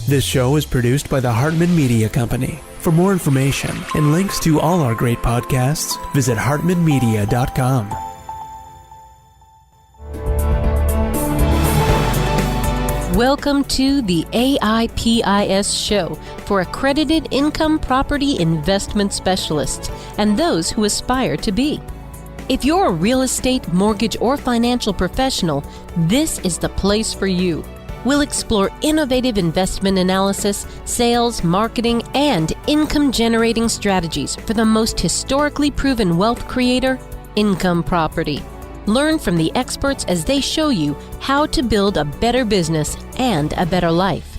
This show is produced by the Hartman Media Company. For more information and links to all our great podcasts, visit hartmanmedia.com. Welcome to the AIPIS show for accredited income property investment specialists and those who aspire to be. If you're a real estate, mortgage, or financial professional, this is the place for you. We'll explore innovative investment analysis, sales, marketing, and income-generating strategies for the most historically proven wealth creator, income property. Learn from the experts as they show you how to build a better business and a better life.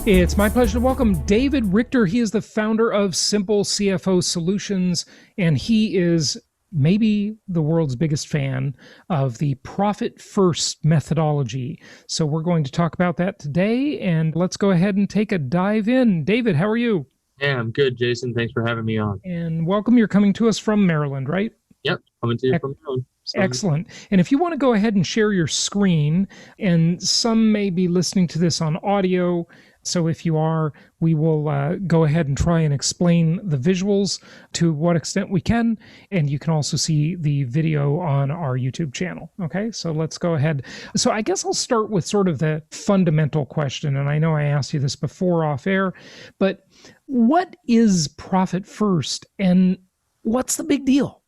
It's my pleasure to welcome David Richter. He is the founder of Simple CFO Solutions, and he is maybe the world's biggest fan of the profit first methodology. So we're going to talk about that today, and let's go ahead and take a dive in. David, how are you? Yeah, I'm good, Jason. Thanks for having me on. And welcome. You're coming to us from Maryland, right? Yep, coming to you from Maryland. Excellent. And if you want to go ahead and share your screen, and some may be listening to this on audio, so if you are, we will go ahead and try and explain the visuals to what extent we can. And you can also see the video on our YouTube channel. Okay, so let's go ahead. So I guess I'll start with sort of the fundamental question. And I know I asked you this before off air, but what is profit first and what's the big deal?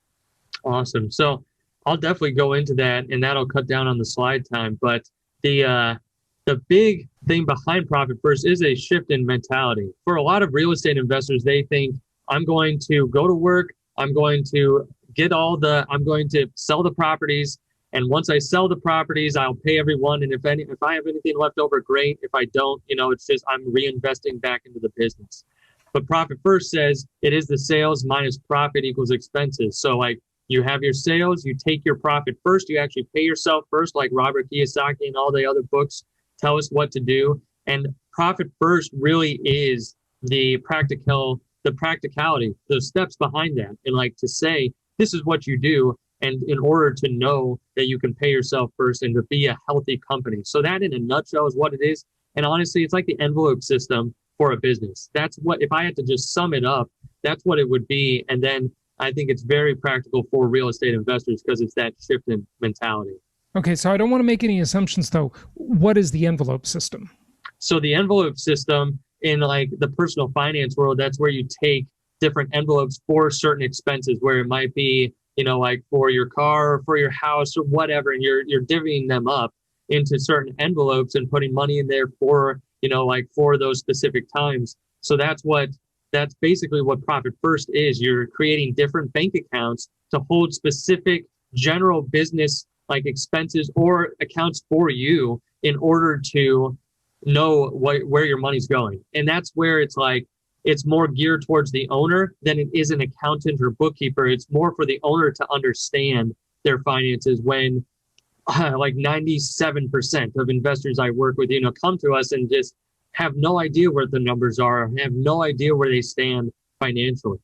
Awesome. So I'll definitely go into that, and that'll cut down on the slide time. But the big thing behind profit first is a shift in mentality. For a lot of real estate investors, they think, I'm going to go to work, I'm going to sell the properties, and once I sell the properties, I'll pay everyone. And if I have anything left over, great. If I don't, it's just I'm reinvesting back into the business. But profit first says it is the sales minus profit equals expenses. So like you have your sales, you take your profit first, you actually pay yourself first, like Robert Kiyosaki and all the other books tell us what to do. And profit first really is the practicality, the steps behind that. And like to say, this is what you do. And in order to know that you can pay yourself first and to be a healthy company. So that in a nutshell is what it is. And honestly, it's like the envelope system for a business. That's what, if I had to just sum it up, that's what it would be. And then I think it's very practical for real estate investors because it's that shift in mentality. Okay, so I don't want to make any assumptions though. What is the envelope system? So the envelope system in like the personal finance world, that's where you take different envelopes for certain expenses, where it might be, like for your car or for your house or whatever, and you're divvying them up into certain envelopes and putting money in there for, like for those specific times. So that's basically what profit first is. You're creating different bank accounts to hold specific general business like expenses or accounts for you in order to know where your money's going. And that's where it's like, it's more geared towards the owner than it is an accountant or bookkeeper. It's more for the owner to understand their finances when like 97% of investors I work with, come to us and just have no idea where the numbers are, have no idea where they stand financially.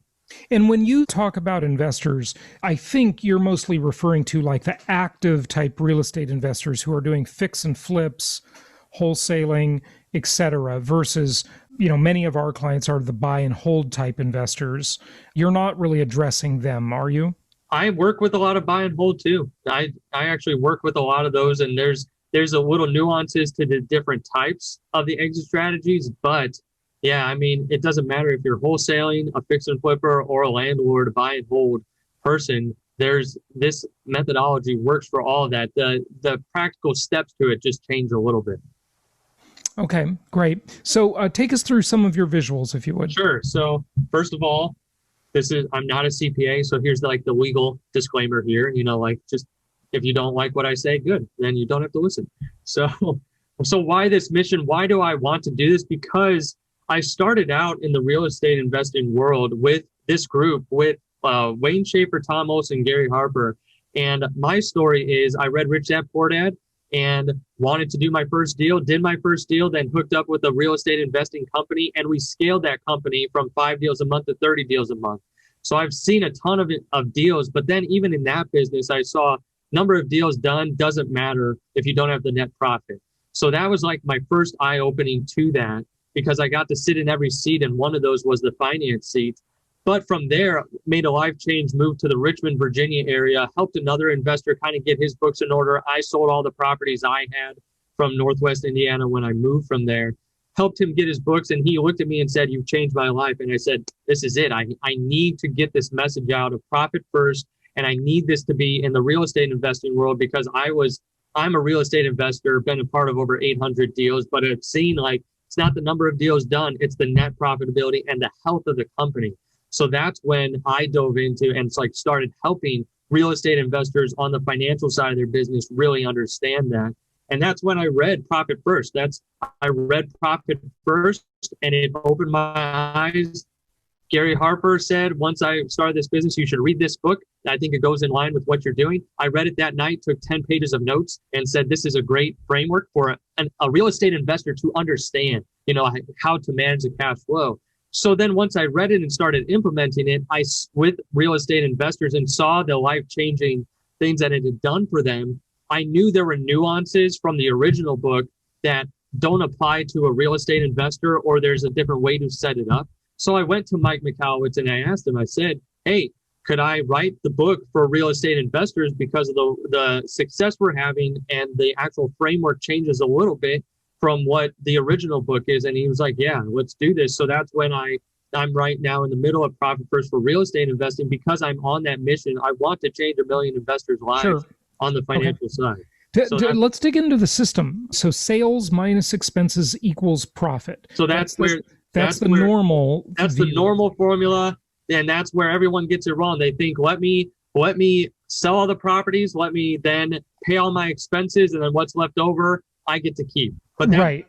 And when you talk about investors, I think you're mostly referring to like the active type real estate investors who are doing fix and flips, wholesaling, et cetera, versus, many of our clients are the buy and hold type investors. You're not really addressing them, are you? I work with a lot of buy and hold too. I actually work with a lot of those, and there's a little nuances to the different types of the exit strategies, but yeah, I mean, it doesn't matter if you're wholesaling, a fix and flipper, or a landlord, a buy and hold person. There's this methodology works for all of that. The practical steps to it just change a little bit. Okay, great. So take us through some of your visuals, if you would. Sure. So first of all, I'm not a CPA, so here's the legal disclaimer here. Just if you don't like what I say, good, then you don't have to listen. So why this mission? Why do I want to do this? Because I started out in the real estate investing world with this group, with Wayne Schaefer, Tom Olson, Gary Harper. And my story is I read Rich Dad Poor Dad and wanted to do my first deal, did my first deal, then hooked up with a real estate investing company. And we scaled that company from 5 deals a month to 30 deals a month. So I've seen a ton of deals, but then even in that business, I saw number of deals done doesn't matter if you don't have the net profit. So that was like my first eye-opening to that, because I got to sit in every seat, and one of those was the finance seat. But from there, made a life change, moved to the Richmond, Virginia area, helped another investor kind of get his books in order. I sold all the properties I had from Northwest Indiana when I moved from there, helped him get his books, and he looked at me and said, "You've changed my life." And I said, "This is it. I need to get this message out of profit first, and I need this to be in the real estate investing world, because I'm a real estate investor, been a part of over 800 deals, but I've seen like it's not the number of deals done, it's the net profitability and the health of the company." So that's when I dove into and started helping real estate investors on the financial side of their business really understand that. And that's when I read Profit First. I read Profit First, and it opened my eyes. Gary Harper said, once I started this business, you should read this book. I think it goes in line with what you're doing. I read it that night, took 10 pages of notes, and said, this is a great framework for a real estate investor to understand, how to manage the cash flow. So then once I read it and started implementing it, with real estate investors and saw the life-changing things that it had done for them, I knew there were nuances from the original book that don't apply to a real estate investor, or there's a different way to set it up. So I went to Mike McElroy and I asked him, I said, "Hey, could I write the book for real estate investors, because of the success we're having, and the actual framework changes a little bit from what the original book is?" And he was like, "Yeah, let's do this." So that's when I'm right now in the middle of Profit First for real estate investing, because I'm on that mission. I want to change 1 million investors' lives on the financial side. Let's dig into the system. So sales minus expenses equals profit. So that's the normal formula. And that's where everyone gets it wrong. They think, let me sell all the properties, let me then pay all my expenses, and then what's left over, I get to keep. But that's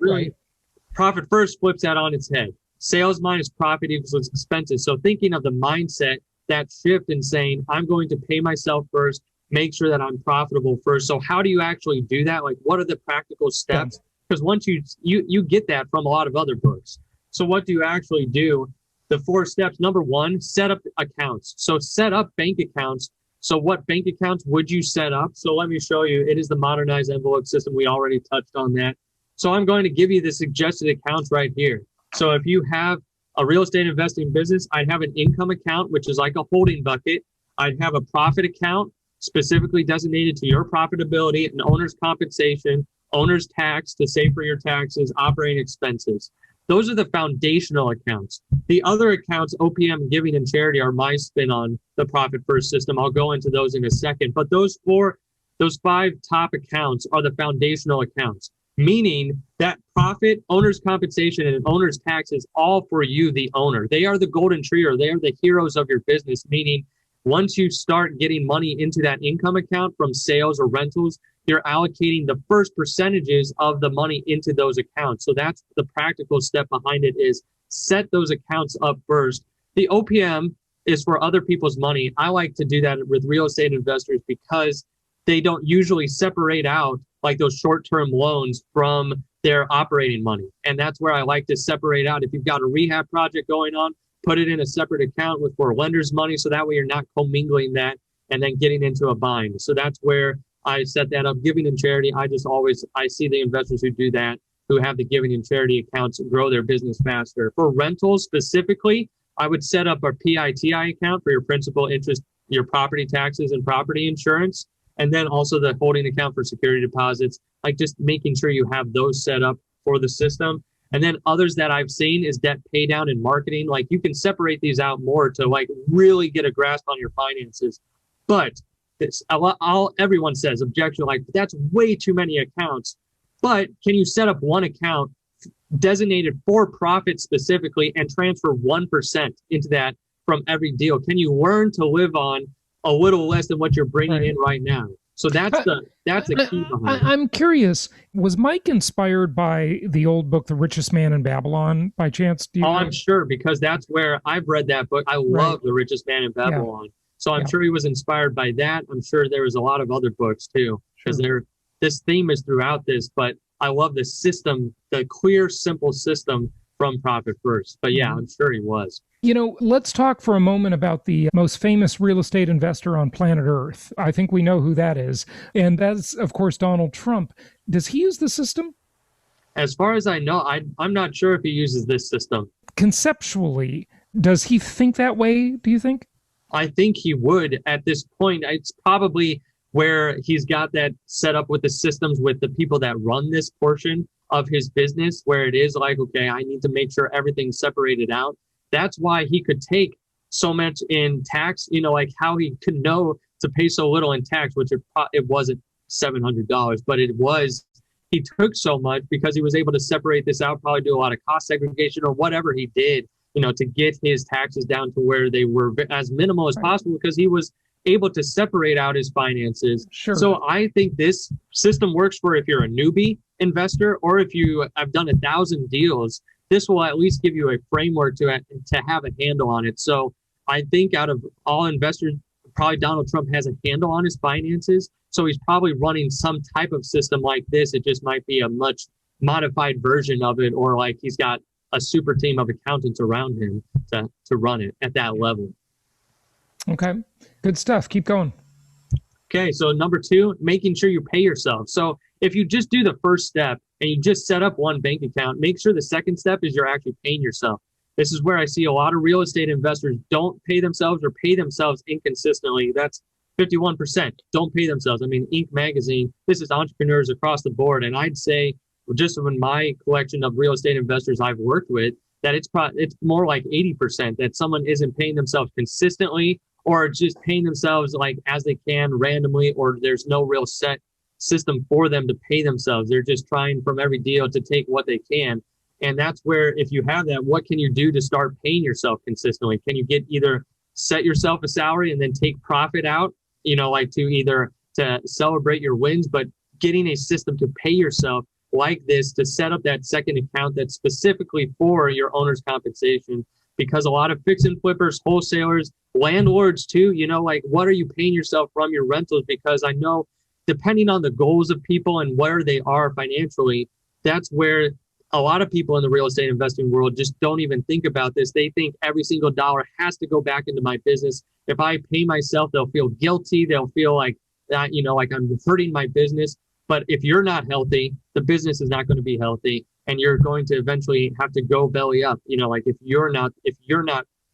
Profit First flips that on its head. Sales minus profit equals expenses. So thinking of the mindset, that shift in saying, I'm going to pay myself first, make sure that I'm profitable first. So how do you actually do that? Like, what are the practical steps? Because once you get that from a lot of other books. So what do you actually do? The 4 steps. Number 1, set up accounts. So set up bank accounts. So what bank accounts would you set up? So let me show you. It is the modernized envelope system. We already touched on that. So I'm going to give you the suggested accounts right here. So if you have a real estate investing business, I'd have an income account, which is like a holding bucket. I'd have a profit account specifically designated to your profitability, and owner's compensation, owner's tax to save for your taxes, operating expenses. Those are the foundational accounts. The other accounts, OPM, giving, and charity, are my spin on the Profit First system. I'll go into those in a second. But those 5 top accounts are the foundational accounts, meaning that profit, owner's compensation, and owner's tax is all for you, the owner. They are the golden trio. They are the heroes of your business, meaning once you start getting money into that income account from sales or rentals, you're allocating the first percentages of the money into those accounts. So that's the practical step behind it, is set those accounts up first. The OPM is for other people's money. I like to do that with real estate investors because they don't usually separate out like those short-term loans from their operating money. And that's where I like to separate out. If you've got a rehab project going on, put it in a separate account for lender's money, so that way you're not commingling that and then getting into a bind. So that's where I set that up. Giving and charity, I see the investors who do that, who have the giving and charity accounts, grow their business faster. For rentals specifically, I would set up a PITI account for your principal, interest, your property taxes, and property insurance. And then also the holding account for security deposits, like just making sure you have those set up for the system. And then others that I've seen is debt pay down and marketing. Like you can separate these out more to like really get a grasp on your finances. But everyone says objection, like that's way too many accounts. But can you set up one account designated for profit specifically and transfer 1% into that from every deal? Can you learn to live on a little less than what you're bringing in right now? So that's a key behind it. I'm curious, was Mike inspired by the old book, The Richest Man in Babylon, by chance? I'm sure, because that's where I've read that book. I love The Richest Man in Babylon. Yeah. So I'm sure he was inspired by that. I'm sure there was a lot of other books too, because this theme is throughout this, but I love the system, the clear, simple system from Profit First. But yeah, I'm sure he was. Let's talk for a moment about the most famous real estate investor on planet Earth. I think we know who that is. And that's, of course, Donald Trump. Does he use the system? As far as I know, I'm not sure if he uses this system. Conceptually, does he think that way, do you think? I think he would at this point. It's probably where he's got that set up with the systems with the people that run this portion of his business, where it is like, okay, I need to make sure everything's separated out. That's why he could take so much in tax, like how he could know to pay so little in tax, which it wasn't $700, but he took so much because he was able to separate this out, probably do a lot of cost segregation or whatever he did, to get his taxes down to where they were as minimal as possible, because he was able to separate out his finances. Sure. So I think this system works for if you're a newbie investor, or if you have done 1,000 deals, this will at least give you a framework to have a handle on it. So I think out of all investors, probably Donald Trump has a handle on his finances. So he's probably running some type of system like this. It just might be a much modified version of it, or like he's got a super team of accountants around him to run it at that level. Okay, good stuff. Keep going. Okay, so number 2, making sure you pay yourself. So if you just do the first step and you just set up one bank account, make sure the second step is you're actually paying yourself. This is where I see a lot of real estate investors don't pay themselves or pay themselves inconsistently. That's 51% don't pay themselves. I mean, Inc. magazine, this is entrepreneurs across the board. And I'd say just in my collection of real estate investors I've worked with, that it's more like 80% that someone isn't paying themselves consistently, or just paying themselves like as they can randomly, or there's no real set system for them to pay themselves. They're just trying from every deal to take what they can. And that's where, if you have that, what can you do to start paying yourself consistently? Can you get either set yourself a salary and then take profit out, like to celebrate your wins, but getting a system to pay yourself like this, to set up that second account that's specifically for your owner's compensation. Because a lot of fix and flippers, wholesalers, landlords too, like what are you paying yourself from your rentals? Because I know depending on the goals of people and where they are financially, that's where a lot of people in the real estate investing world just don't even think about this. They think every single dollar has to go back into my business. If I pay myself, they'll feel guilty. They'll feel like that, like I'm hurting my business. But if you're not healthy, the business is not going to be healthy, and you're going to eventually have to go belly up. Like if you're not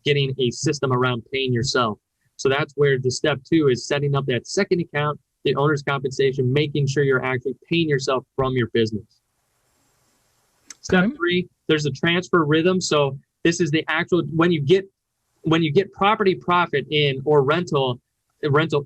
getting a system around paying yourself. So that's where the step 2 is setting up that second account, the owner's compensation, making sure you're actually paying yourself from your business. Step 3, there's a transfer rhythm. So this is the actual, when you get property profit in or rental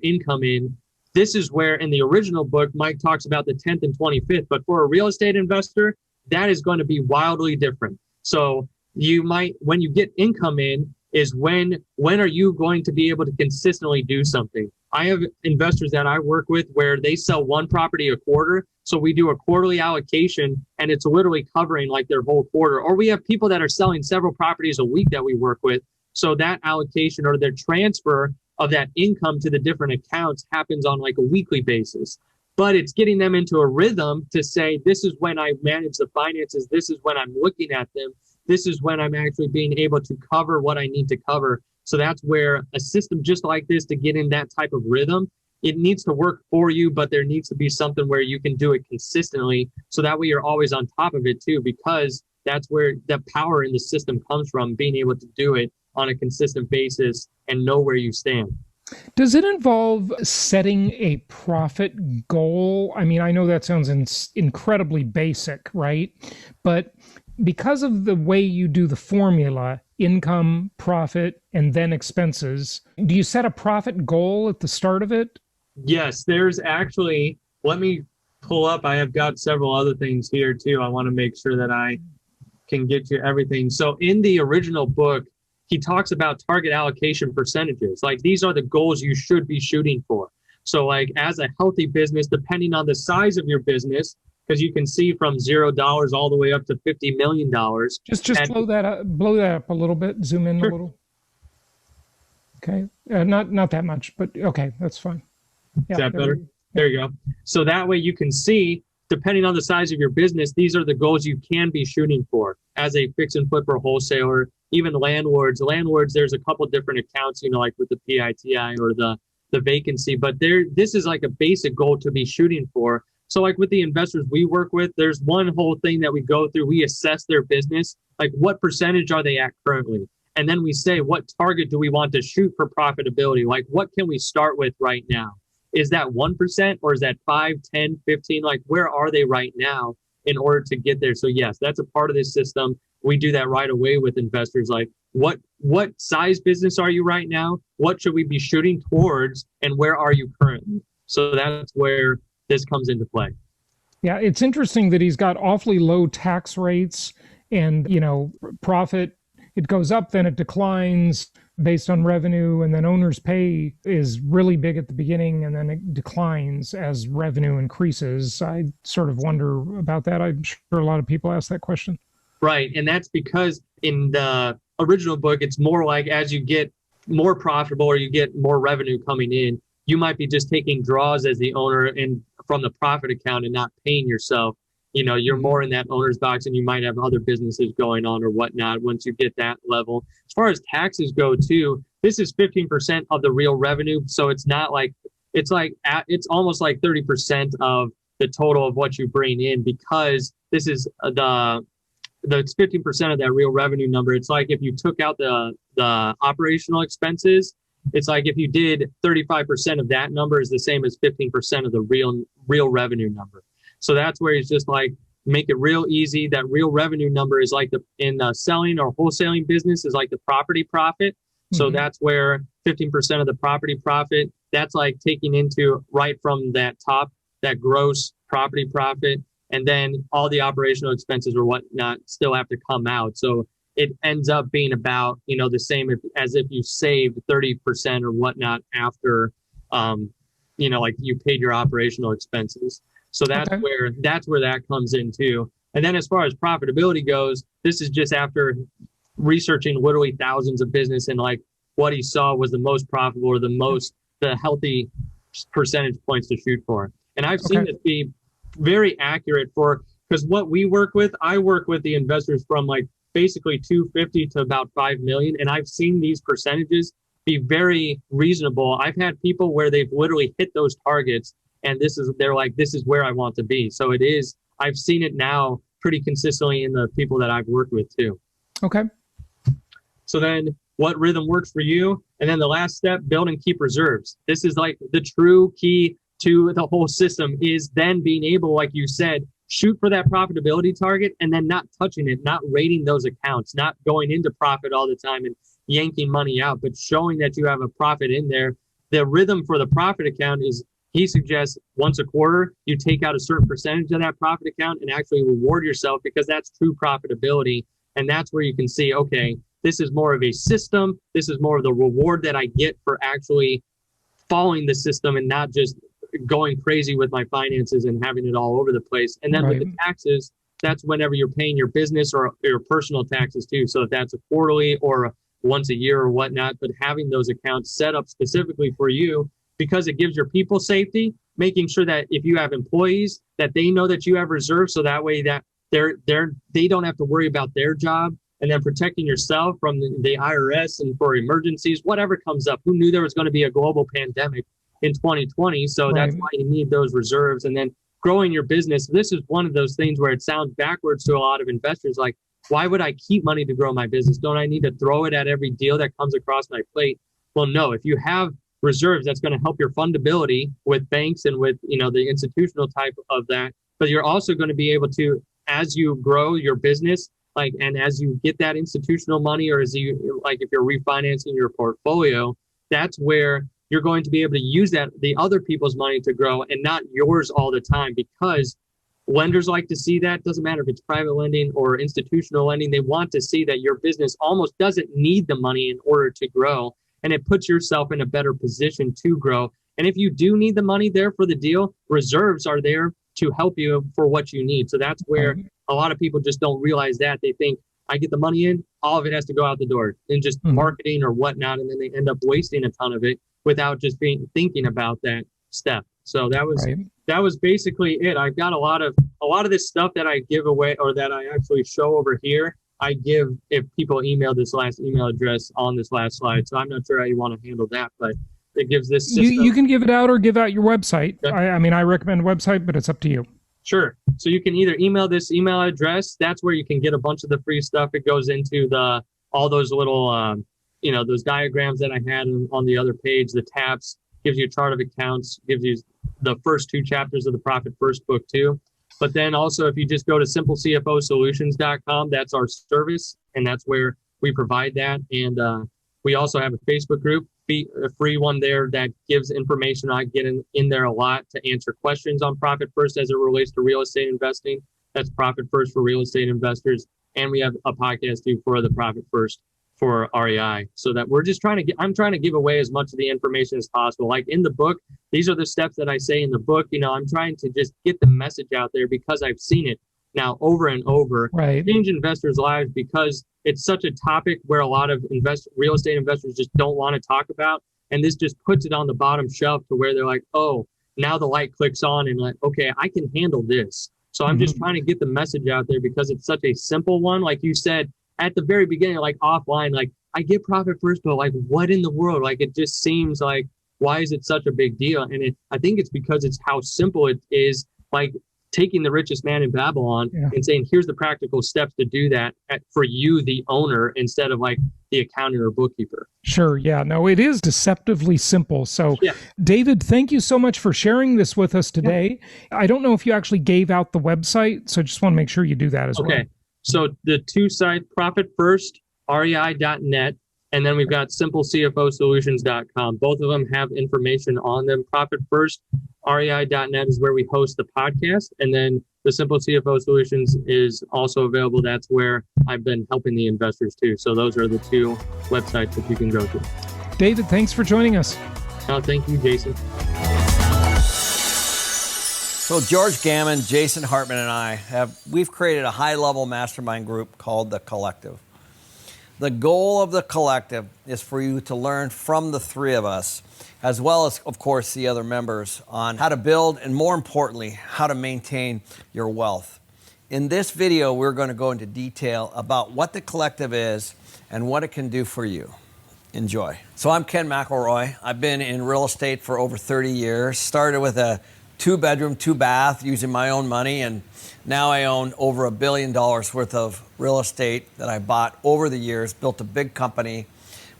income in, this is where in the original book, Mike talks about the 10th and 25th, but for a real estate investor, that is going to be wildly different. So when you get income in is when are you going to be able to consistently do something? I have investors that I work with where they sell one property a quarter. So we do a quarterly allocation and it's literally covering like their whole quarter. Or we have people that are selling several properties a week that we work with. So that allocation or their transfer of that income to the different accounts happens on like a weekly basis. But it's getting them into a rhythm to say, this is when I manage the finances. This is when I'm looking at them. This is when I'm actually being able to cover what I need to cover. So that's where a system just like this, to get in that type of rhythm, it needs to work for you, but there needs to be something where you can do it consistently. So that way you're always on top of it too, because that's where the power in the system comes from, being able to do it on a consistent basis and know where you stand. Does it involve setting a profit goal? I mean, I know that sounds incredibly basic, right? But because of the way you do the formula, income, profit, and then expenses, do you set a profit goal at the start of it? Yes, there's actually, let me pull up. I have got several other things here too. I want to make sure that I can get you everything. So in the original book, he talks about target allocation percentages. Like these are the goals you should be shooting for. So like as a healthy business, depending on the size of your business, because you can see from $0 all the way up to $50 million. Just blow that up a little bit. Zoom in a little. Okay, not that much, but okay, that's fine. Yeah, is that better? There you go. So that way you can see, depending on the size of your business, these are the goals you can be shooting for as a fix and flipper wholesaler, even landlords. There's a couple different accounts, like with the PITI or the vacancy, but this is like a basic goal to be shooting for. So like with the investors we work with, there's one whole thing that we go through. We assess their business, like what percentage are they at currently? And then we say, what target do we want to shoot for profitability? Like, what can we start with right now? Is that 1% or is that 5, 10, 15? Like, where are they right now in order to get there? So yes, that's a part of this system. We do that right away with investors. Like, what size business are you right now? What should we be shooting towards? And where are you currently? So that's where this comes into play. Yeah, it's interesting that he's got awfully low tax rates and, profit. It goes up, then it declines based on revenue, and then owner's pay is really big at the beginning, and then it declines as revenue increases. I sort of wonder about that. I'm sure a lot of people ask that question. Right, and that's because in the original book, it's more like as you get more profitable or you get more revenue coming in, you might be just taking draws as the owner and from the profit account and not paying yourself. You're more in that owner's box, and you might have other businesses going on or whatnot once you get that level. As far as taxes go too, this is 15% of the real revenue. So it's not like, it's almost like 30% of the total of what you bring in, because this is it's 15% of that real revenue number. It's like if you took out the operational expenses, it's like if you did 35% of that number is the same as 15% of the real revenue number. So that's where it's just like, make it real easy. That real revenue number is like in the selling or wholesaling business is like the property profit. So that's where 15% of the property profit, that's like taking into right from that top, that gross property profit. And then all the operational expenses or whatnot still have to come out. So it ends up being about, the same as if you saved 30% or whatnot after, like you paid your operational expenses. So that's where that comes in too. And then as far as profitability goes, this is just after researching literally thousands of business, and like what he saw was the most profitable or the healthy percentage points to shoot for. And I've seen this be very accurate because what we work with, I work with the investors from like basically 250 to about 5 million. And I've seen these percentages be very reasonable. I've had people where they've literally hit those targets, and they're like, this is where I want to be. So it is, I've seen it now pretty consistently in the people that I've worked with too. Okay. So then what rhythm works for you? And then the last step, build and keep reserves. This is like the true key to the whole system, is then being able, like you said, shoot for that profitability target and then not touching it, not raiding those accounts, not going into profit all the time and yanking money out, but showing that you have a profit in there. The rhythm for the profit account is, he suggests once a quarter, you take out a certain percentage of that profit account and actually reward yourself, because that's true profitability. And that's where you can see, okay, this is more of a system. This is more of the reward that I get for actually following the system and not just going crazy with my finances and having it all over the place. And then with the taxes, that's whenever you're paying your business or your personal taxes too. So if that's a quarterly or once a year or whatnot, but having those accounts set up specifically for you, because it gives your people safety, making sure that if you have employees, that they know that you have reserves, so that way that they don't have to worry about their job, and then protecting yourself from the IRS and for emergencies, whatever comes up. Who knew there was going to be a global pandemic in 2020? So that's why you need those reserves. And then growing your business. This is one of those things where it sounds backwards to a lot of investors. Like, why would I keep money to grow my business? Don't I need to throw it at every deal that comes across my plate? Well, no, if you have reserves, that's going to help your fundability with banks and with, the institutional type of that. But you're also going to be able to, as you grow your business, and as you get that institutional money, or as you, if you're refinancing your portfolio, that's where you're going to be able to use the other people's money to grow and not yours all the time, because lenders like to see that. Doesn't matter if it's private lending or institutional lending. They want to see that your business almost doesn't need the money in order to grow. And it puts yourself in a better position to grow. And if you do need the money there for the deal, reserves are there to help you for what you need. So that's where a lot of people just don't realize that. They think, I get the money in, all of it has to go out the door and just marketing or whatnot. And then they end up wasting a ton of it without just thinking about that step. So that was basically it. I've got a lot of this stuff that I give away, or that I actually show over here. I give if people email this last email address on this last slide. So I'm not sure how you want to handle that, but It gives this system. You can give it out or give out your website. Okay. I mean, I recommend website, but it's up to you. Sure. So you can either email this email address. That's where you can get a bunch of the free stuff. It goes into all those little, those diagrams that I had on the other page, the tabs, gives you a chart of accounts, gives you the first 2 chapters of the Profit First book too. But then also, if you just go to simplecfosolutions.com, that's our service, and that's where we provide that. And we also have a Facebook group, a free one there that gives information. I get in there a lot to answer questions on Profit First as it relates to real estate investing. That's Profit First for real estate investors. And we have a podcast too for the Profit First for REI, so that we're just I'm trying to give away as much of the information as possible. Like in the book, these are the steps that I say in the book. I'm trying to just get the message out there because I've seen it now over and over. Right. Change investors' lives because it's such a topic where a lot of real estate investors just don't want to talk about. And this just puts it on the bottom shelf to where they're like, oh, now the light clicks on and like, okay, I can handle this. So I'm just trying to get the message out there because it's such a simple one. Like you said, at the very beginning, like offline, like I get Profit First, but like what in the world? Like it just seems like, why is it such a big deal? And I think it's because it's how simple it is, like taking the richest man in Babylon and saying, here's the practical steps to do that for you, the owner, instead of like the accountant or bookkeeper. Sure. Yeah. No, it is deceptively simple. So, David, thank you so much for sharing this with us today. I don't know if you actually gave out the website, so just want to make sure you do that as well. Okay. So the 2 sites, Profit First, REI.net, and then we've got simplecfosolutions.com. Both of them have information on them. Profit First, REI.net is where we host the podcast. And then the Simple CFO Solutions is also available. That's where I've been helping the investors too. So those are the 2 websites that you can go to. David, thanks for joining us. Oh, thank you, Jason. So George Gammon, Jason Hartman, and we've created a high-level mastermind group called The Collective. The goal of The Collective is for you to learn from the 3 of us, as well as, of course, the other members, on how to build and, more importantly, how to maintain your wealth. In this video, we're going to go into detail about what The Collective is and what it can do for you. Enjoy. So I'm Ken McElroy. I've been in real estate for over 30 years. Started with a 2-bedroom, 2-bath using my own money, and now I own over $1 billion worth of real estate that I bought over the years, built a big company.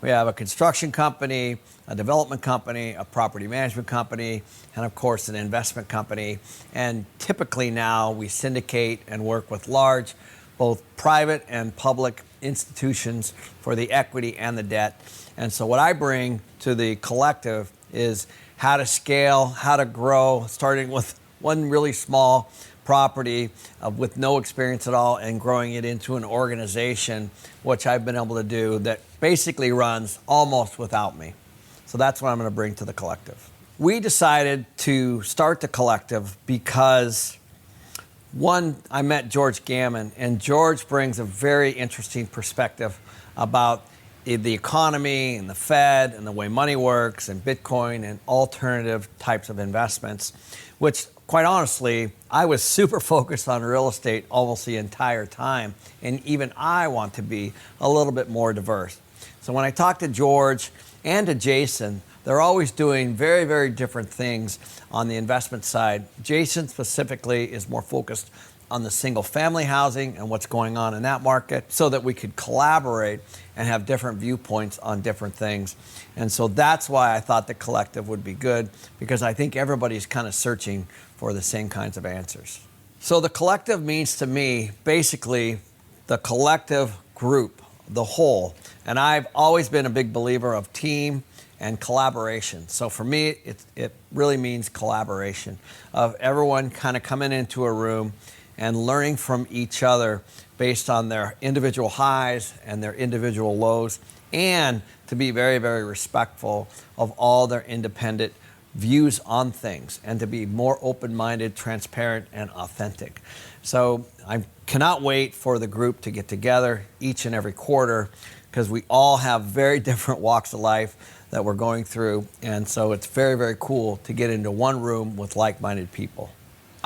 We have a construction company, a development company, a property management company, and of course an investment company. And typically now we syndicate and work with large, both private and public institutions for the equity and the debt. And so what I bring to The Collective is how to scale, how to grow, starting with one really small property with no experience at all and growing it into an organization, which I've been able to do, that basically runs almost without me. So that's what I'm going to bring to The Collective. We decided to start The Collective because, one, I met George Gammon, and George brings a very interesting perspective about the economy and the Fed and the way money works and Bitcoin and alternative types of investments, which quite honestly, I was super focused on real estate almost the entire time. And even I want to be a little bit more diverse. So when I talk to George and to Jason, they're always doing very, very different things on the investment side. Jason specifically is more focused on the single family housing and what's going on in that market so that we could collaborate and have different viewpoints on different things. And so that's why I thought The Collective would be good, because I think everybody's kind of searching for the same kinds of answers. So The Collective means to me basically the collective group, the whole. And I've always been a big believer of team and collaboration. So for me, it really means collaboration, of everyone kind of coming into a room and learning from each other based on their individual highs and their individual lows, and to be very, very respectful of all their independent views on things, and to be more open-minded, transparent, and authentic. So I cannot wait for the group to get together each and every quarter, because we all have very different walks of life that we're going through, and so it's very, very cool to get into one room with like-minded people.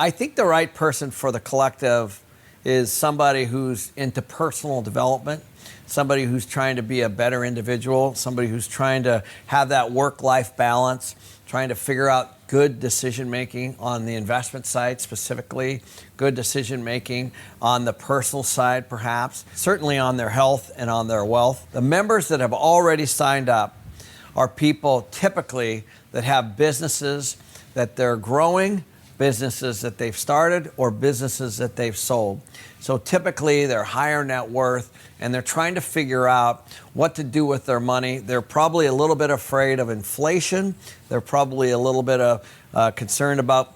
I think the right person for The Collective is somebody who's into personal development, somebody who's trying to be a better individual, somebody who's trying to have that work-life balance, trying to figure out good decision-making on the investment side specifically, good decision-making on the personal side perhaps, certainly on their health and on their wealth. The members that have already signed up are people typically that have businesses that they're growing, businesses that they've started, or businesses that they've sold. So typically they're higher net worth and they're trying to figure out what to do with their money. They're probably a little bit afraid of inflation. They're probably a little bit concerned about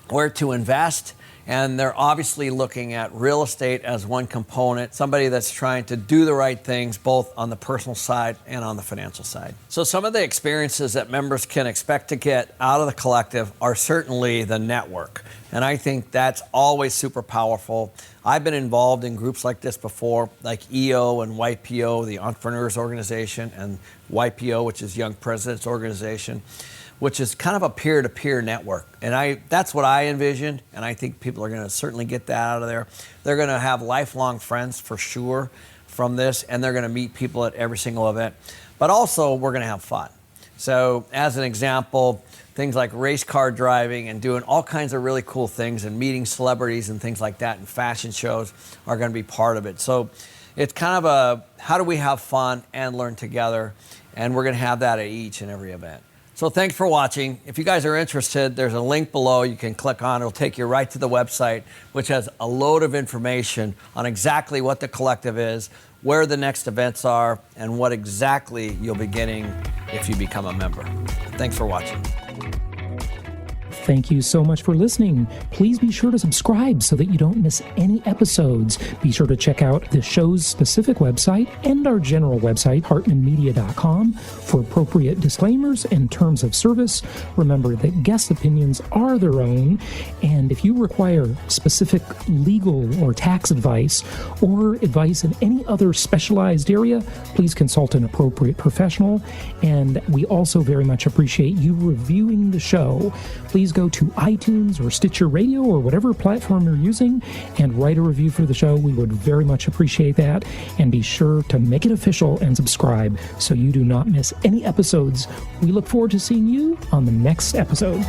where to invest. And they're obviously looking at real estate as one component, somebody that's trying to do the right things both on the personal side and on the financial side. So some of the experiences that members can expect to get out of the collective are certainly the network. And I think that's always super powerful. I've been involved in groups like this before, like EO and YPO, the Entrepreneurs Organization, and YPO, which is Young Presidents Organization, which is kind of a peer-to-peer network. And that's what I envisioned, and I think people are going to certainly get that out of there. They're going to have lifelong friends for sure from this, and they're going to meet people at every single event. But also, we're going to have fun. So as an example, things like race car driving and doing all kinds of really cool things and meeting celebrities and things like that and fashion shows are going to be part of it. So it's kind of how do we have fun and learn together, and we're going to have that at each and every event. So thanks for watching. If you guys are interested, there's a link below you can click on. It'll take you right to the website, which has a load of information on exactly what the collective is, where the next events are, and what exactly you'll be getting if you become a member. Thanks for watching. Thank you so much for listening. Please be sure to subscribe so that you don't miss any episodes. Be sure to check out the show's specific website and our general website, hartmanmedia.com, for appropriate disclaimers and terms of service. Remember that guest opinions are their own, and if you require specific legal or tax advice or advice in any other specialized area, please consult an appropriate professional. And we also very much appreciate you reviewing the show. Please go to iTunes or Stitcher Radio or whatever platform you're using and write a review for the show. We would very much appreciate that. And be sure to make it official and subscribe so you do not miss any episodes. We look forward to seeing you on the next episode.